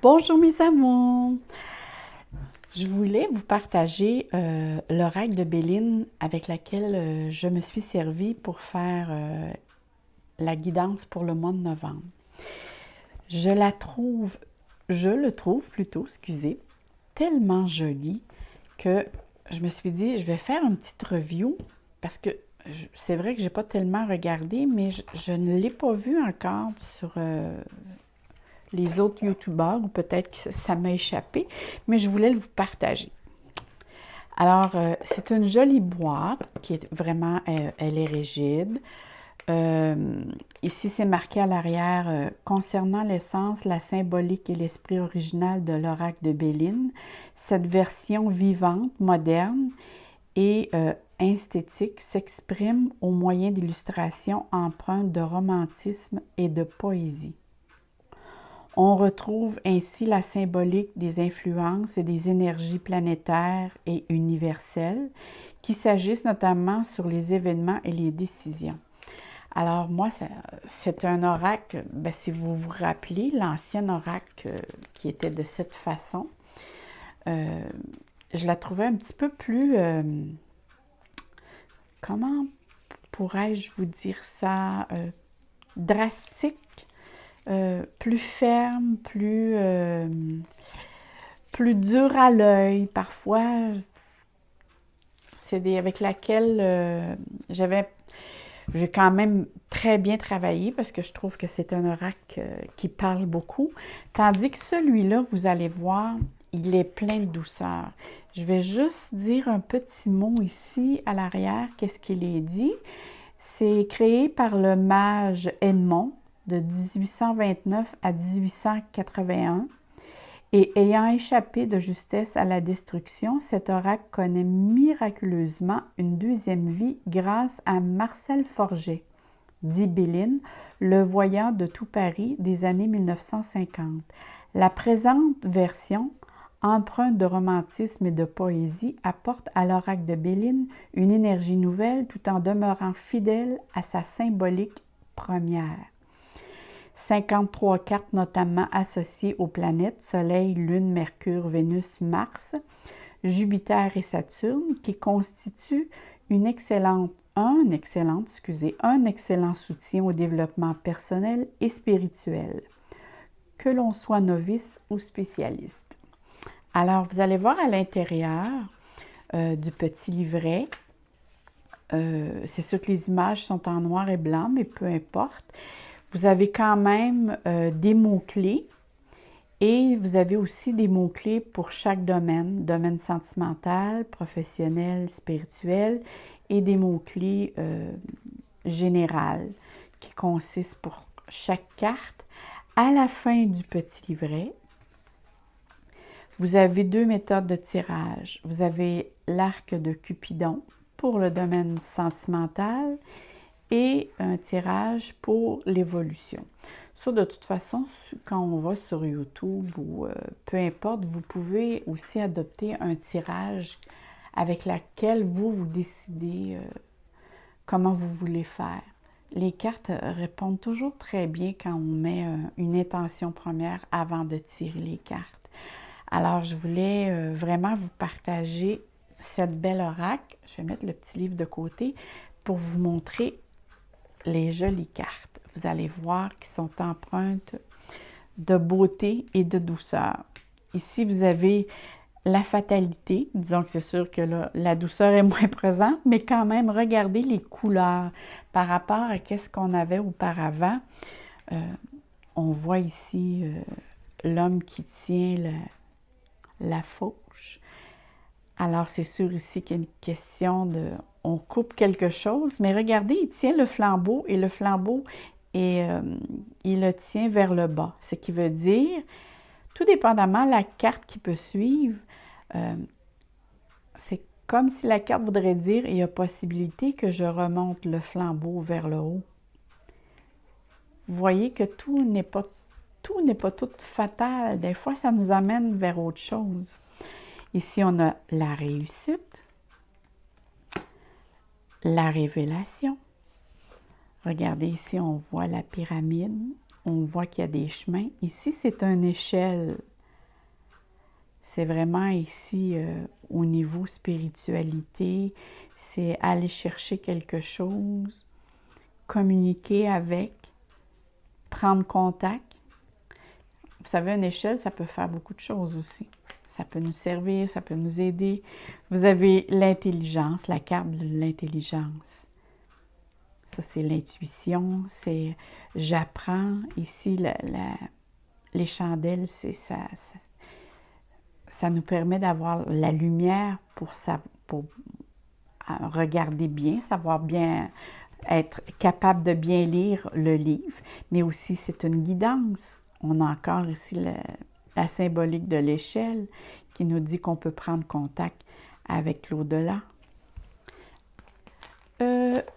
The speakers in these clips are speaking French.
Bonjour mes amours! Je voulais vous partager l'oracle de Béline avec laquelle je me suis servie pour faire la guidance pour le mois de novembre. Je le trouve plutôt, excusez, tellement joli que je me suis dit, je vais faire une petite review parce que c'est vrai que j'ai pas tellement regardé, mais je ne l'ai pas vu encore sur les autres youtubeurs, ou peut-être que ça m'a échappé, mais je voulais vous partager. Alors, c'est une jolie boîte qui est vraiment, elle est rigide. Ici, c'est marqué à l'arrière concernant l'essence, la symbolique et l'esprit original de l'oracle de Béline. Cette version vivante, moderne et esthétique s'exprime au moyen d'illustrations empreintes de romantisme et de poésie. On retrouve ainsi la symbolique des influences et des énergies planétaires et universelles, qu'il s'agisse notamment sur les événements et les décisions. Alors moi, c'est un oracle, si vous vous rappelez, l'ancien oracle qui était de cette façon, je la trouvais un petit peu plus, comment pourrais-je vous dire ça, drastique, plus ferme, plus dur à l'œil. Parfois, c'est avec laquelle j'ai quand même très bien travaillé parce que je trouve que c'est un oracle qui parle beaucoup. Tandis que celui-là, vous allez voir, il est plein de douceur. Je vais juste dire un petit mot ici à l'arrière, qu'est-ce qu'il est dit. C'est créé par le mage Edmond de 1829 à 1881. Et ayant échappé de justesse à la destruction, cet oracle connaît miraculeusement une deuxième vie grâce à Marcel Forget, dit Béline, le voyant de tout Paris des années 1950. La présente version, empreinte de romantisme et de poésie, apporte à l'oracle de Béline une énergie nouvelle tout en demeurant fidèle à sa symbolique première. 53 cartes notamment associées aux planètes Soleil, Lune, Mercure, Vénus, Mars, Jupiter et Saturne, qui constituent un excellent soutien au développement personnel et spirituel, que l'on soit novice ou spécialiste. Alors, vous allez voir à l'intérieur du petit livret, c'est sûr que les images sont en noir et blanc, mais peu importe. Vous avez quand même des mots-clés et vous avez aussi des mots-clés pour chaque domaine sentimental, professionnel, spirituel, et des mots-clés générales qui consistent pour chaque carte. À la fin du petit livret, vous avez deux méthodes de tirage. Vous avez l'arc de Cupidon pour le domaine sentimental et un tirage pour l'évolution. Ça, de toute façon, quand on va sur YouTube ou peu importe, vous pouvez aussi adopter un tirage avec lequel vous décidez comment vous voulez faire. Les cartes répondent toujours très bien quand on met une intention première avant de tirer les cartes. Alors, je voulais vraiment vous partager cette belle oracle. Je vais mettre le petit livre de côté pour vous montrer les jolies cartes. Vous allez voir qu'ils sont empreintes de beauté et de douceur. Ici, vous avez la fatalité. Disons que c'est sûr que là, la douceur est moins présente, mais quand même, regardez les couleurs par rapport à ce qu'on avait auparavant. On voit ici l'homme qui tient la fauche. Alors, c'est sûr ici qu'il y a une question de... On coupe quelque chose, mais regardez, il tient le flambeau et le flambeau, il le tient vers le bas. Ce qui veut dire, tout dépendamment de la carte qui peut suivre, c'est comme si la carte voudrait dire, il y a possibilité que je remonte le flambeau vers le haut. Vous voyez que tout n'est pas tout fatal. Des fois, ça nous amène vers autre chose. Ici, on a la réussite, la révélation. Regardez ici, on voit la pyramide, on voit qu'il y a des chemins. Ici, c'est une échelle C'est vraiment ici au niveau spiritualité, c'est aller chercher quelque chose, communiquer avec, prendre contact. Vous savez, une échelle, ça peut faire beaucoup de choses aussi. Ça peut nous servir, ça peut nous aider. Vous avez l'intelligence, la carte de l'intelligence. Ça, c'est l'intuition, c'est j'apprends. Ici, les chandelles, c'est ça nous permet d'avoir la lumière pour regarder bien, savoir bien, être capable de bien lire le livre, mais aussi c'est une guidance. On a encore ici la symbolique de l'échelle qui nous dit qu'on peut prendre contact avec l'au-delà.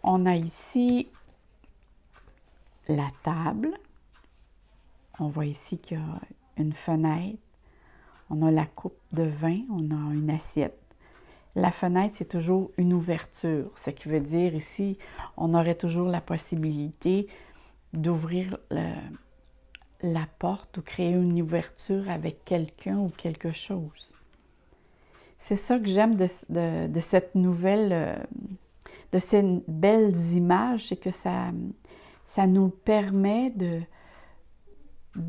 On a ici la table. On voit ici qu'il y a une fenêtre. On a la coupe de vin, on a une assiette. La fenêtre, c'est toujours une ouverture, ce qui veut dire ici, on aurait toujours la possibilité d'ouvrir la porte ou créer une ouverture avec quelqu'un ou quelque chose. C'est ça que j'aime de cette nouvelle, de ces belles images, c'est que ça nous permet de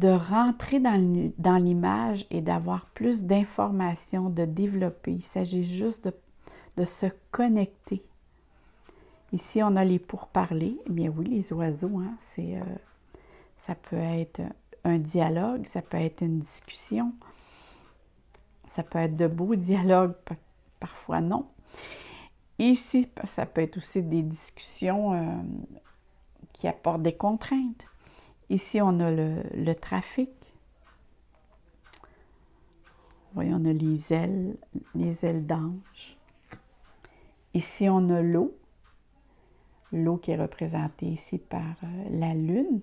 rentrer dans l'image et d'avoir plus d'informations, de développer. Il s'agit juste de se connecter. Ici, on a les pourparlers. Eh bien oui, les oiseaux, hein, ça peut être un dialogue, ça peut être une discussion, ça peut être de beaux dialogues, parfois non. Ici, ça peut être aussi des discussions qui apportent des contraintes. Ici, on a le trafic. Voyons, on a les ailes d'ange. Ici, on a l'eau. L'eau qui est représentée ici par la lune,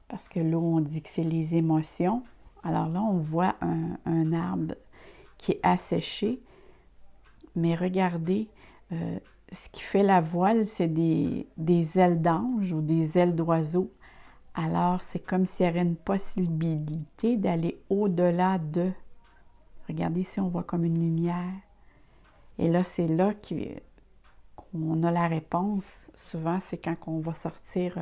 parce que l'eau, on dit que c'est les émotions. Alors là, on voit un arbre qui est asséché, mais regardez, ce qui fait la voile, c'est des ailes d'ange ou des ailes d'oiseau. Alors, c'est comme s'il y avait une possibilité d'aller au-delà de. Regardez ici, on voit comme une lumière. Et là, c'est là qu'on a la réponse. Souvent, c'est quand on va sortir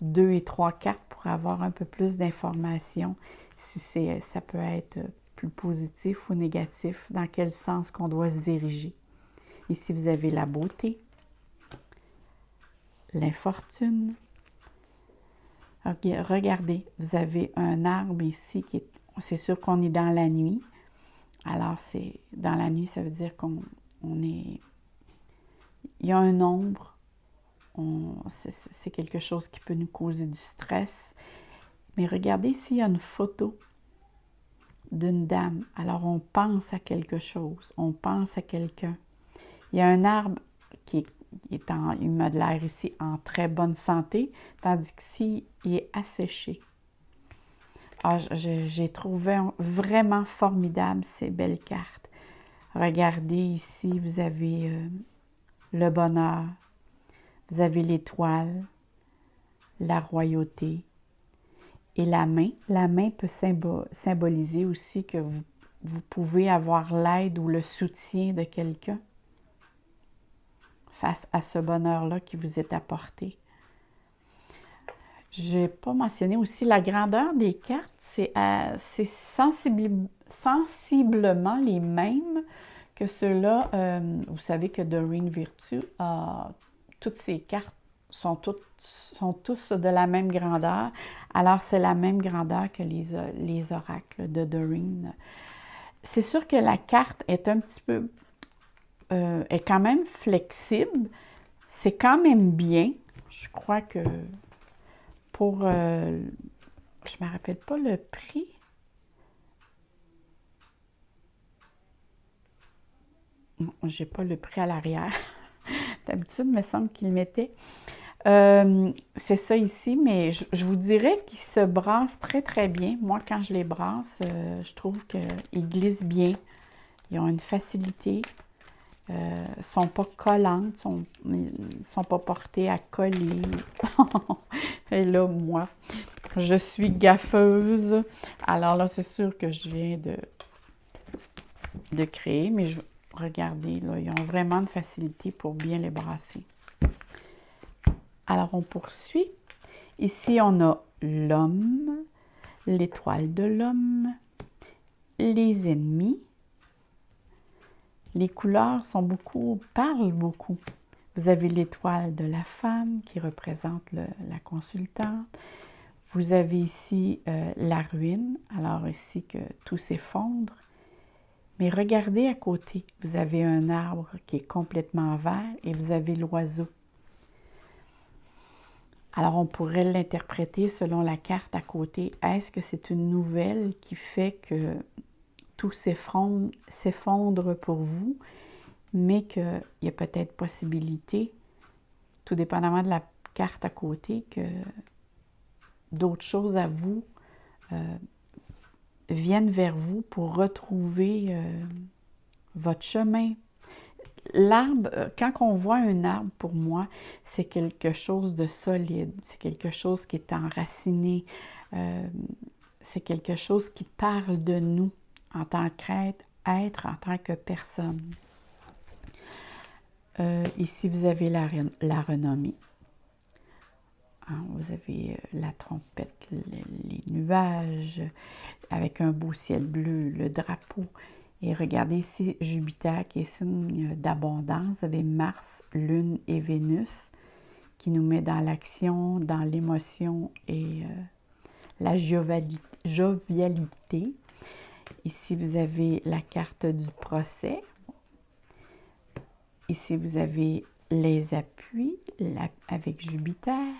2 et 3 cartes pour avoir un peu plus d'informations. Si ça peut être plus positif ou négatif, dans quel sens qu'on doit se diriger. Ici, vous avez la beauté, l'infortune. Regardez, vous avez un arbre ici c'est sûr qu'on est dans la nuit. Alors, dans la nuit, ça veut dire il y a un ombre. C'est quelque chose qui peut nous causer du stress. Mais regardez ici, il y a une photo d'une dame. Alors, on pense à quelque chose. On pense à quelqu'un. Il y a un arbre qui il m'a de l'air ici en très bonne santé, tandis qu'ici, il est asséché. Ah, j'ai trouvé vraiment formidable ces belles cartes. Regardez ici, vous avez le bonheur, vous avez l'étoile, la royauté et la main. La main peut symboliser aussi que vous pouvez avoir l'aide ou le soutien de quelqu'un face à ce bonheur-là qui vous est apporté. Je n'ai pas mentionné aussi la grandeur des cartes, c'est sensiblement les mêmes que ceux-là. Vous savez que Doreen Virtue toutes ces cartes sont tous de la même grandeur. Alors, c'est la même grandeur que les oracles de Doreen. C'est sûr que la carte est un petit peu est quand même flexible. C'est quand même bien. Je crois que pour... je ne me rappelle pas le prix. Non, je n'ai pas le prix à l'arrière. D'habitude, il me semble qu'il mettait. C'est ça ici, mais je vous dirais qu'ils se brassent très, très bien. Moi, quand je les brasse, je trouve qu'ils glissent bien. Ils ont une facilité. Ne sont pas collantes, ne sont pas portées à coller. Et là, moi, je suis gaffeuse. Alors là, c'est sûr que je viens de créer, mais regardez, là, ils ont vraiment de facilité pour bien les brasser. Alors, on poursuit. Ici, on a l'homme, l'étoile de l'homme, les ennemis. Les couleurs parlent beaucoup. Vous avez l'étoile de la femme qui représente la consultante. Vous avez ici la ruine, alors ici que tout s'effondre. Mais regardez à côté, vous avez un arbre qui est complètement vert et vous avez l'oiseau. Alors on pourrait l'interpréter selon la carte à côté. Est-ce que c'est une nouvelle qui fait que tout s'effondre pour vous, mais qu'il y a peut-être possibilité, tout dépendamment de la carte à côté, que d'autres choses à vous viennent vers vous pour retrouver votre chemin. L'arbre, quand on voit un arbre, pour moi, c'est quelque chose de solide, c'est quelque chose qui est enraciné, c'est quelque chose qui parle de nous en tant qu'être, en tant que personne. Ici, vous avez la renommée. Hein, vous avez la trompette, les nuages, avec un beau ciel bleu, le drapeau. Et regardez ici Jupiter qui est signe d'abondance. Vous avez Mars, Lune et Vénus qui nous met dans l'action, dans l'émotion et la jovialité. Ici, vous avez la carte du procès. Ici, vous avez les appuis avec Jupiter.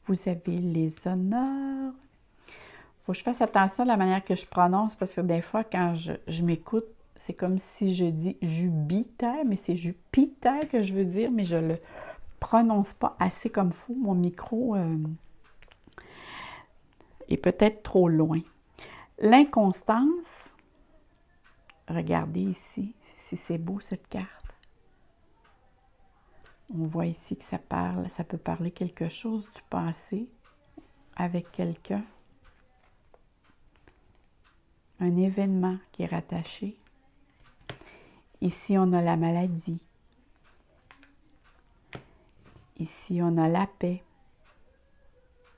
Vous avez les honneurs. Il faut que je fasse attention à la manière que je prononce parce que des fois, quand je m'écoute, c'est comme si je dis Jupiter, mais c'est Jupiter que je veux dire, mais je ne le prononce pas assez comme il faut. Mon micro est peut-être trop loin. L'inconstance, regardez ici, si c'est beau cette carte. On voit ici que ça peut parler quelque chose du passé avec quelqu'un. Un événement qui est rattaché. Ici, on a la maladie. Ici, on a la paix.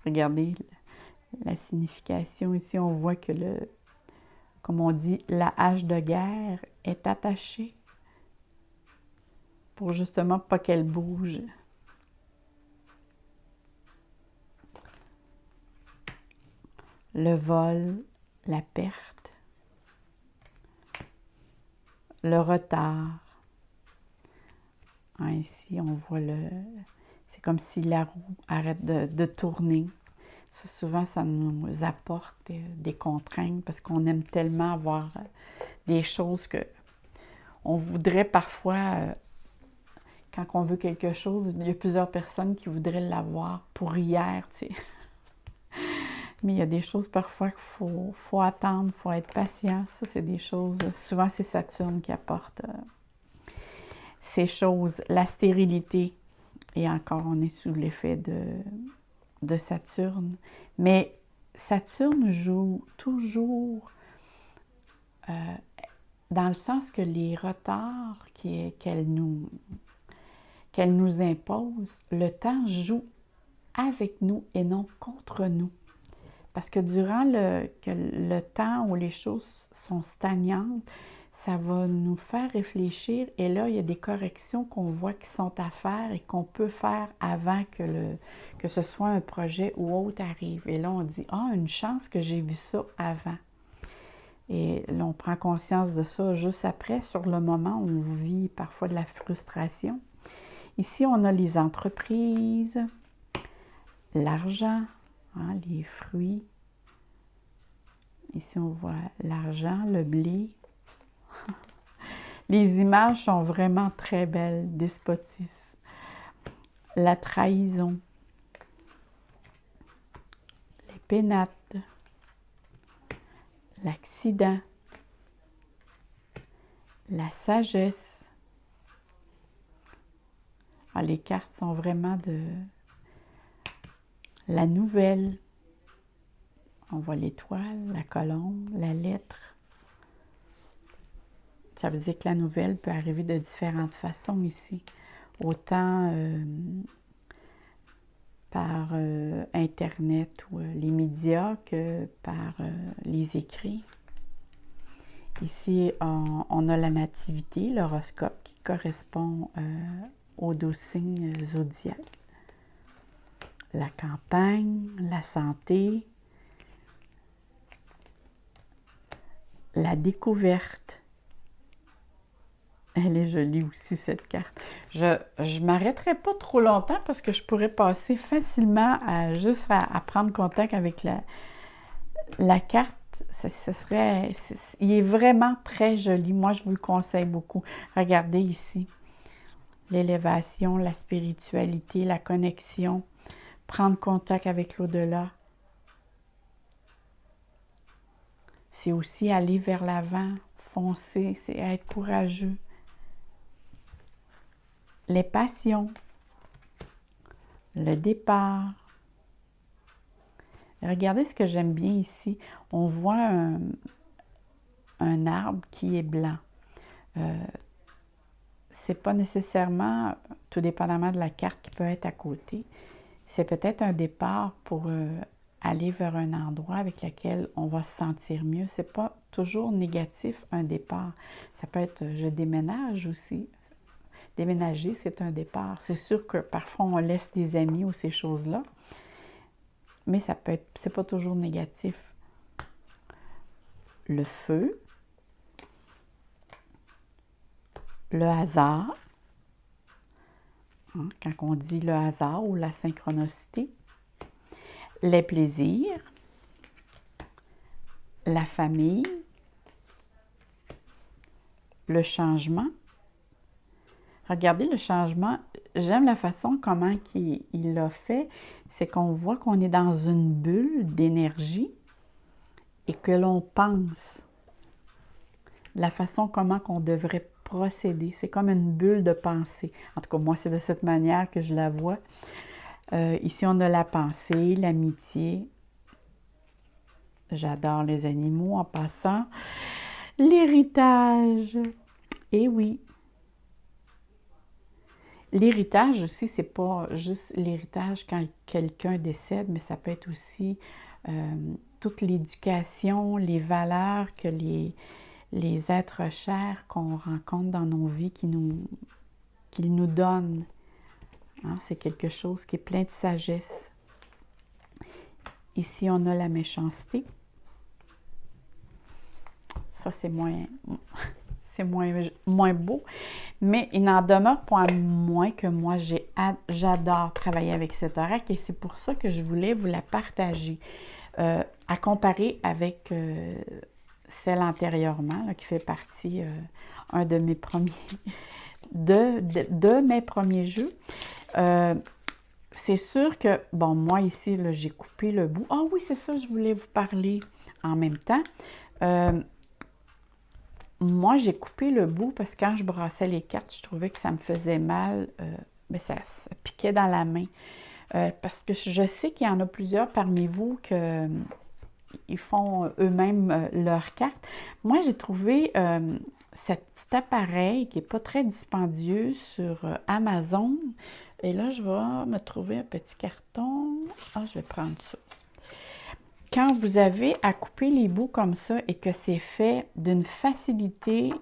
Regardez la signification. Ici, on voit que, comme on dit, la hache de guerre est attachée pour justement pas qu'elle bouge. Le vol, la perte, le retard. Hein, ici, on voit c'est comme si la roue arrête de tourner. Souvent, ça nous apporte des contraintes parce qu'on aime tellement avoir des choses que on voudrait parfois, quand on veut quelque chose, il y a plusieurs personnes qui voudraient l'avoir pour hier, tu sais. Mais il y a des choses parfois qu'il faut attendre, il faut être patient. Ça, c'est des choses, souvent c'est Saturne qui apporte ces choses. La stérilité, et encore on est sous l'effet de Saturne. Mais Saturne joue toujours dans le sens que les retards qu'elle nous impose, le temps joue avec nous et non contre nous. Parce que durant le temps où les choses sont stagnantes, ça va nous faire réfléchir et là, il y a des corrections qu'on voit qui sont à faire et qu'on peut faire avant que ce soit un projet ou autre arrive. Et là, on dit « Ah, une chance que j'ai vu ça avant ». Et là, on prend conscience de ça juste après, sur le moment où on vit parfois de la frustration. Ici, on a les entreprises, l'argent, hein, les fruits. Ici, on voit l'argent, le blé. Les images sont vraiment très belles, despotisme. La trahison. Les pénates. L'accident. La sagesse. Ah, les cartes sont vraiment de la nouvelle. On voit l'étoile, la colombe, la lettre, Ça veut dire que la nouvelle peut arriver de différentes façons ici. Autant par Internet ou les médias que par les écrits. Ici, on a la nativité, l'horoscope qui correspond aux 12 signes zodiaques. La campagne, la santé, la découverte. Elle est jolie aussi, cette carte. Je ne m'arrêterai pas trop longtemps parce que je pourrais passer facilement juste à prendre contact avec la carte. Il est vraiment très joli. Moi, je vous le conseille beaucoup. Regardez ici. L'élévation, la spiritualité, la connexion, prendre contact avec l'au-delà. C'est aussi aller vers l'avant, foncer, c'est être courageux. Les passions, le départ. Regardez ce que j'aime bien ici. On voit un arbre qui est blanc. C'est pas nécessairement, tout dépendamment de la carte qui peut être à côté, c'est peut-être un départ pour aller vers un endroit avec lequel on va se sentir mieux. C'est pas toujours négatif, un départ. Ça peut être, je déménage aussi. Déménager, c'est un départ. C'est sûr que parfois, on laisse des amis ou ces choses-là, mais ça peut être, c'est pas toujours négatif. Le feu, le hasard, hein, quand on dit le hasard ou la synchronicité, les plaisirs, la famille, le changement. Regardez le changement. J'aime la façon comment il l'a fait. C'est qu'on voit qu'on est dans une bulle d'énergie et que l'on pense la façon comment qu'on devrait procéder. C'est comme une bulle de pensée. En tout cas, moi, c'est de cette manière que je la vois. Ici, on a la pensée, l'amitié. J'adore les animaux en passant. L'héritage. Eh oui. L'héritage aussi, c'est pas juste l'héritage quand quelqu'un décède, mais ça peut être aussi toute l'éducation, les valeurs que les êtres chers qu'on rencontre dans nos vies qu'ils nous donnent. Hein, c'est quelque chose qui est plein de sagesse. Ici, on a la méchanceté. Ça, c'est moins beau, mais il n'en demeure pas moins que moi, j'adore travailler avec cet oracle et c'est pour ça que je voulais vous la partager, à comparer avec celle antérieurement, là, qui fait partie un de mes premiers, de mes premiers jeux. C'est sûr que, bon, moi ici, là, j'ai coupé le bout. Ah oui, c'est ça, je voulais vous parler en même temps. Moi, j'ai coupé le bout parce que quand je brassais les cartes, je trouvais que ça me faisait mal. Mais ça piquait dans la main. Parce que je sais qu'il y en a plusieurs parmi vous qui font eux-mêmes leurs cartes. Moi, j'ai trouvé cet petit appareil qui n'est pas très dispendieux sur Amazon. Et là, je vais me trouver un petit carton. Ah, je vais prendre ça. Quand vous avez à couper les bouts comme ça et que c'est fait d'une facilité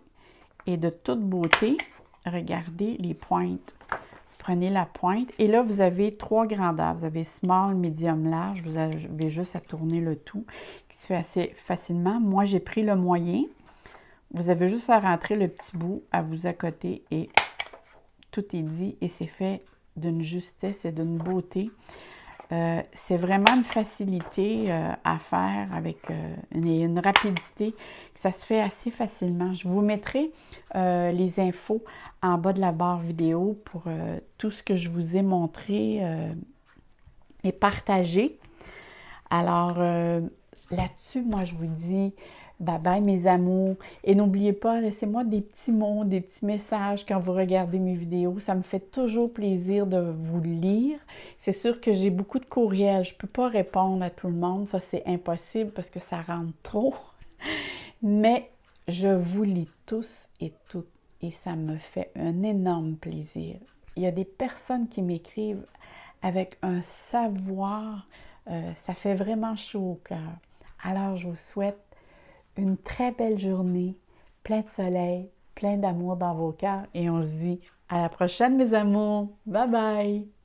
et de toute beauté, regardez les pointes. Vous prenez la pointe et là, vous avez 3 grandeurs. Vous avez small, medium, large. Vous avez juste à tourner le tout qui se fait assez facilement. Moi, j'ai pris le moyen. Vous avez juste à rentrer le petit bout à vous accoter et tout est dit et c'est fait d'une justesse et d'une beauté. C'est vraiment une facilité à faire avec une rapidité. Ça se fait assez facilement. Je vous mettrai les infos en bas de la barre vidéo pour tout ce que je vous ai montré et partagé. Alors, là-dessus, moi, je vous dis bye bye mes amours. Et n'oubliez pas, laissez-moi des petits mots, des petits messages quand vous regardez mes vidéos. Ça me fait toujours plaisir de vous lire. C'est sûr que j'ai beaucoup de courriels. Je ne peux pas répondre à tout le monde. Ça, c'est impossible parce que ça rentre trop. Mais Je vous lis tous et toutes et ça me fait un énorme plaisir. Il y a des personnes qui m'écrivent avec un savoir, ça fait vraiment chaud au cœur. Alors, je vous souhaite une très belle journée, plein de soleil, plein d'amour dans vos cœurs et on se dit à la prochaine, mes amours. Bye bye!